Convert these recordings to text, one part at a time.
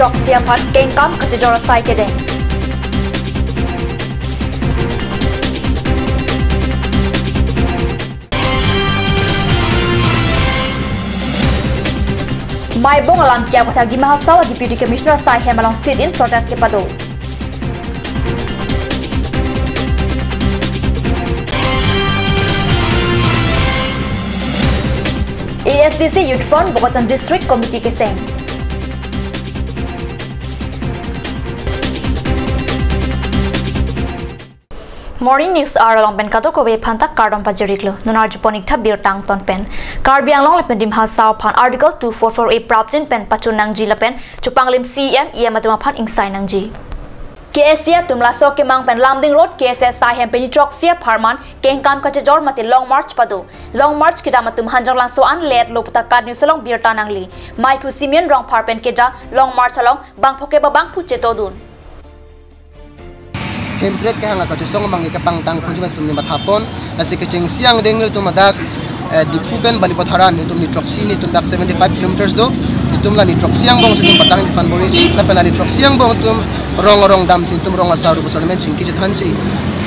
Troxia Pan Kengkam Kachijora Saikede. Maibong alam kia kota di Mahasawa Deputy Commissioner Sai Hemalong sit in protest ke pado. ASDC Youth Front Bogotang District Committee ke seng. Morning news along pen kato ko we phantak kardom pajiriklo nunar juponik tha bir tang ton pen karbiang long lepen dim ha saw phan article 2448 prapjin pen pachunang ji lapen chupanglim cm iamatuma phan insai nang ji KSA tumla so ke mang pen lamding road KSA sai hem pen troxia pharman kengkam kachejor mate long march padu long march kidamatum hanjang lang so an let lopta kad news long bir tanangli mai thu simen rong phar pen keja long march along bang phoke ba bang phu chetodun Hempret ke hanga kacu song mangi kapang tang punjuma tumni mathapon asi kecing siang dengel tu madak di Puben Balipotharan itu ni Troxi ni tum dak 75 km do itu la ni Troxiang bong situm patang di Fanboriji la pela ni Troxiang bong tum rong dam sintum rong asaru besolmen cingki jithansi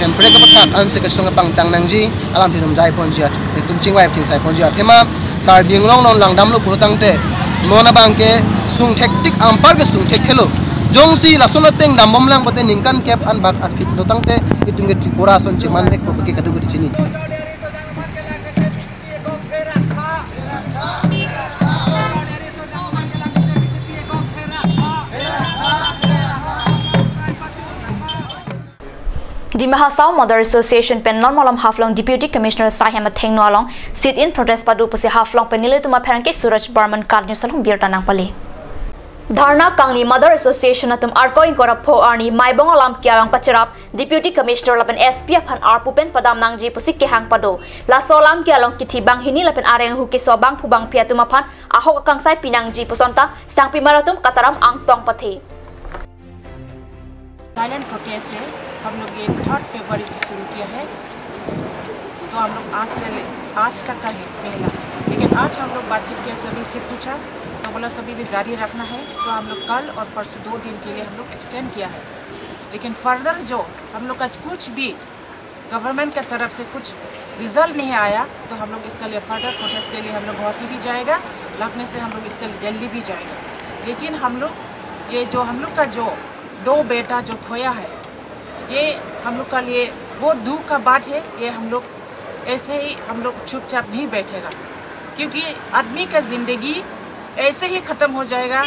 hempret ke patak an se kecong kapang tang nangji alam tinum jai ponjiat tum cingwai cing sai ponjiat hema kar ding long non lang dam lu purutang te mona bangke sung tektik ampar ke sung tek hello Jongsi laksana teng dambom lang pate ningkan cap an bak akit dotang te itung ke Tripura son ceman dek bagi kadu di sini. Di Mahasaw Mother Association pen non malam haflong Deputy Commissioner Sahema Thengno along sit in protest padu pasi haflong pen nilai tuma pherangke Suraj Barman kad news along bir tanang pali. Dharna Kangni Mother Association atum arko ingkora pho arni maibong alam kialang pacharap Deputy Commissioner lapen SPF han arpupen padam nangji pusik ke hang pado la solam kialong kithi bang hini lapen areng hu ke so bang phu bang phiatuma phan ahok kangsai pinangji pusonta sangpi maratum kataram ang tong pathe silent protest है हम लोग ये 3 फरवरी से शुरू किया है तो हम लोग आज तक का है पहला लेकिन आज हम लोग बातचीत किया सभी से पूछा तो बोला सभी भी जारी रखना है तो हम लोग कल और परसों 2 दिन के लिए हम लोग एक्सटेंड किया है लेकिन फर्दर जो हम लोग का कुछ भी गवर्नमेंट की तरफ से कुछ रिजल्ट नहीं आया तो हम लोग इसके लिए फर्दर प्रोटेस्ट के लिए हम लोग गुवाहाटी भी जाएगा लखनऊ से हम लोग इसके लिए दिल्ली भी जाएगा लेकिन हम लोग ये जो हम लोग का जो 2 बेटा जो खोया है ये हम लोग का लिए बहुत दुख का बात है ये हम लोग ऐसे ही हम लोग चुपचाप नहीं बैठेगा क्योंकि आदमी का ज़िंदगी ऐसे ही ख़त्म हो जाएगा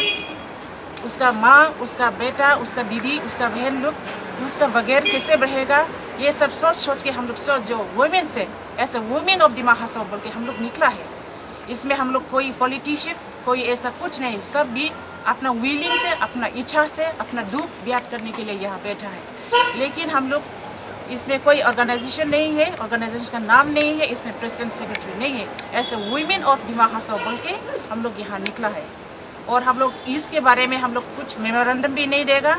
उसका माँ उसका बेटा उसका दीदी उसका बहन लोग उसका बगैर कैसे रहेगा ये सब सोच के हम लोग जो वुमेन से ऐसे वुमेन ऑफ द महासाव बोल के हम लोग निकला है इसमें हम लोग कोई पॉलिटिशियन कोई ऐसा कुछ नहीं सब भी अपना विलिंग से अपना इच्छा से अपना दुख व्यक्त करने के लिए यहाँ बैठा है लेकिन हम लोग इसमें कोई ऑर्गेनाइजेशन नहीं है ऑर्गेनाइजेशन का नाम नहीं है इसमें प्रेसिडेंट सेक्रेटरी नहीं है ऐसे वुमेन ऑफ द महासाव बोल के हम लोग यहाँ निकला है और हम लोग इसके बारे में हम लोग कुछ मेमोरेंडम भी नहीं देगा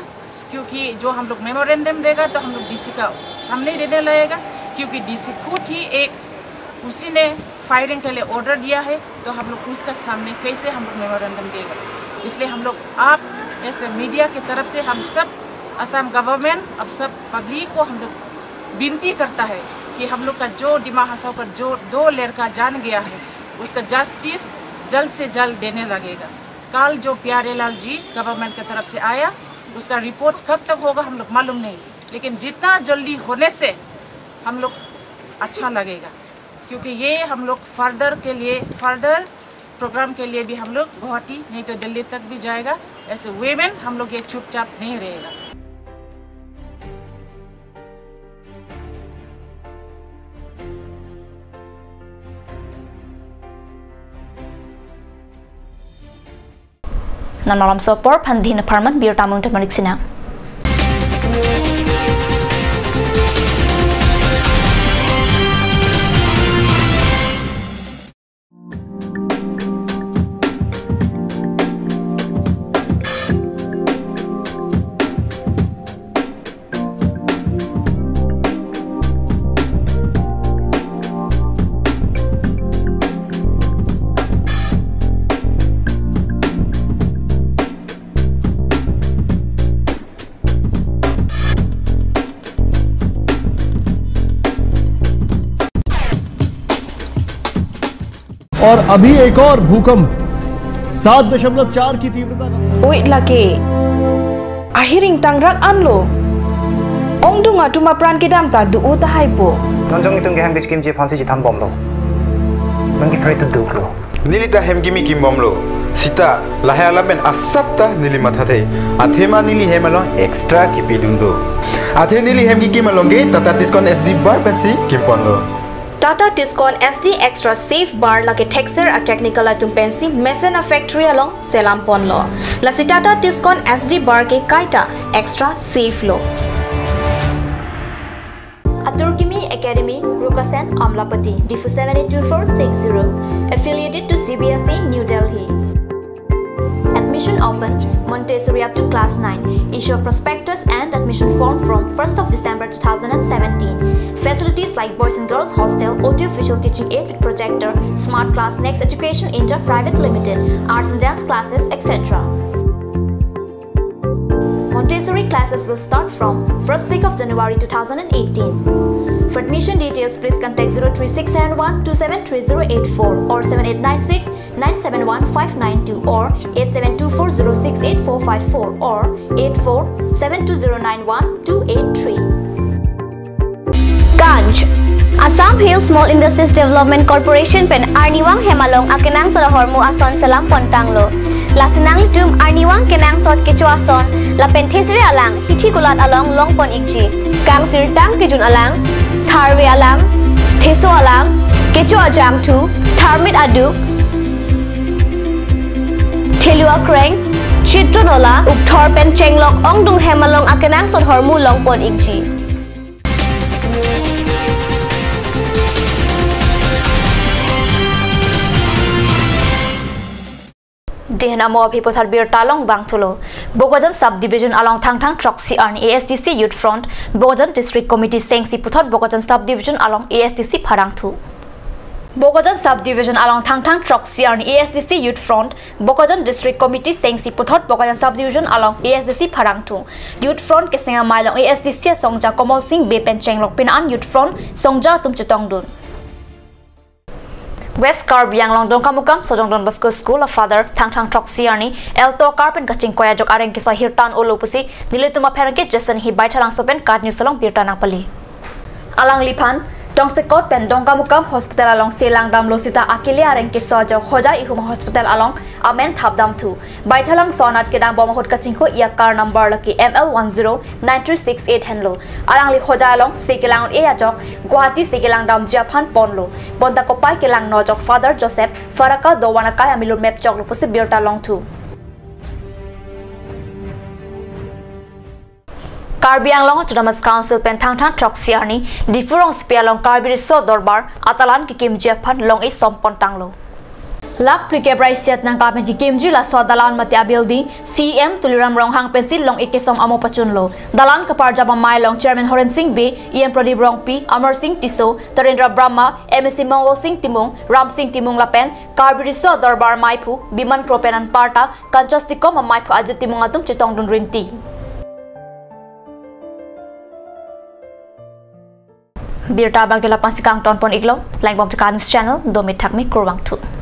क्योंकि जो हम लोग मेमोरेंडम देगा तो हम लोग डीसी का सामने देने लगेगा क्योंकि डीसी खुद ही एक उसी ने फायरिंग के लिए ऑर्डर दिया है तो हम लोग उसका सामने कैसे हम लोग मेमोरेंडम देगा इसलिए हम लोग आप ऐसे मीडिया की तरफ से हम सब असम गवर्नमेंट अब सब पब्लिक को हम लोग विनती करता है कि हम लोग का जो दिमा हसाव का जो 2 लड़का जान गया है उसका जस्टिस जल्द से जल्द देने लगेगा कल जो प्यारे लाल जी गवर्नमेंट की तरफ से आया उसका रिपोर्ट कब तक होगा हम लोग मालूम नहीं लेकिन जितना जल्दी होने से हम लोग अच्छा लगेगा क्योंकि ये हम लोग फर्दर प्रोग्राम के लिए भी हम लोग गुवाहाटी नहीं तो दिल्ली तक भी जाएगा ऐसे वुमेन हम लोग ये चुपचाप नहीं रहेगा non malam sopor pandhin apartment bir tamung tamarik sina और अभी एक और भूकंप 7.4 की तीव्रता का Wait lagi. Ahiring tangrak anlo. Ong dunga tuma pran kedam ta du uta haipo. Nonjong itong geham bitch kim je phansi ji tham bom lo. Mangi pray to duk lo. Nilita hem gimi kim bom lo. Sita lahaya lamben asapta nili mathate. Athema nili hemalon extra kipidundo. Athe nili hem gi kimalonge Tata Tiscon SD bar pensi kimpondo. Tata Tiscon SD Extra Safe Bar lagi texture a technical atum pensi Mesena Factory along Selampon lo. Lasi Tata Tiscon SD Bar ke kaita Extra Safe lo. Aturkimi Academy, Rukasen, Amlapati, DIFU 782460, affiliated to CBSE, New Delhi. Admission open, Montessori up to class 9. Issue of prospectus and admission form from 1st of December 2017. Facilities like Boys and Girls Hostel, OT Official Teaching Aid with Projector, Smart Class, Next Education Inter Private Limited, Arts and Dance classes, etc. Montessori classes will start from 1st week of January 2018. For admission details, please contact 03671 273084 or 7896 971 592 or 8724068454 or 8472091283. Ganj Assam Hill Small Industries Development Corporation pen Arniwang Hemalong akenang sa hormu ason salam pontanglo. Lasinang litum Arniwang kenang sot kecu ason la penthesiri alang hithi kulat along longpon ikji. Kang sirtang kijun alang Tharwe alang Theso alang kecu ajam tu Tharmit aduk Thelua kreng Chitronola ukthor pen chenglok ongdung hemalong akenang sot hormu longpon ikji. Dehnamo Pipothar Bir Talong Bangtulo, Bogojan Subdivision along Thangthang Troxy Arn ASDC Youth Front, Bogojan District Committee Sengsi Puthot Bogojan Subdivision along ASDC Parangthu. Bogojan Subdivision along Thangthang Troxy Arn ASDC Youth Front, Bogojan District Committee Sengsi Puthot Bogojan Subdivision along ASDC Parangthu. Youth Front Kesenga Mailong ASDC Songja Komal Singh Bepen Chenglok Pinan Youth Front Songja Tumchitongdun. West Karbi Anglong Dongkamukam Sojong Don Bosco School of Father Thangthang Troxy Arni Elto Karpen Kaching Koya Jok Areng Kiso Hirtan Olopusi Nilituma Perangke Jason Hi Baitalang Sopen Card News Salong Birtanang Pali Alang Lipan Dongsekot Pen Dongkamukam Hospital along Selang Dam Losita Akili Areng Kiso Jok Hoja Ihuma Hospital along Amen Thabdam 2 Baitalang Sonat Kedang Bomahot Kachingko Ia car number Lucky ML109368 Henlo Alang Li Hoja along Sekilang Ea Jok Guwahati Sekilang Dam Japan Ponlo Bonda Kopai Kelang No Jok Father Joseph Faraka Dowanakai Amilu Map Jok Lupusi Birta Long 2 Karbi Anglong Autonomous Council pen Thangthang Troxy Arni Difurong Spialong Karbi Resort Dorbar Atalan Kikim Japan Long is Sompon Tanglo Lak Prike Price Set ng Kapen Kikim Jula So Dalan Matia Building CM Tuliram Rong Hang Pensil Long Ikisom Amo Pachunlo Dalan Kaparja Mamay Long Chairman Horen Singh B Ian Pradip Rong P Amar Singh Tiso Tarendra Brahma MSC Mongol Singh Timung Ram Singh Timung Lapen Karbi Resort Dorbar Maipu Biman Kropenan Parta Kanchastiko Mamaipu Ajut Timung Atum Chitong Dun Rinti Birta Bagela Pansikang Tonpon Iglo, Langbom Channel, Domit Takmi Kurwang 2.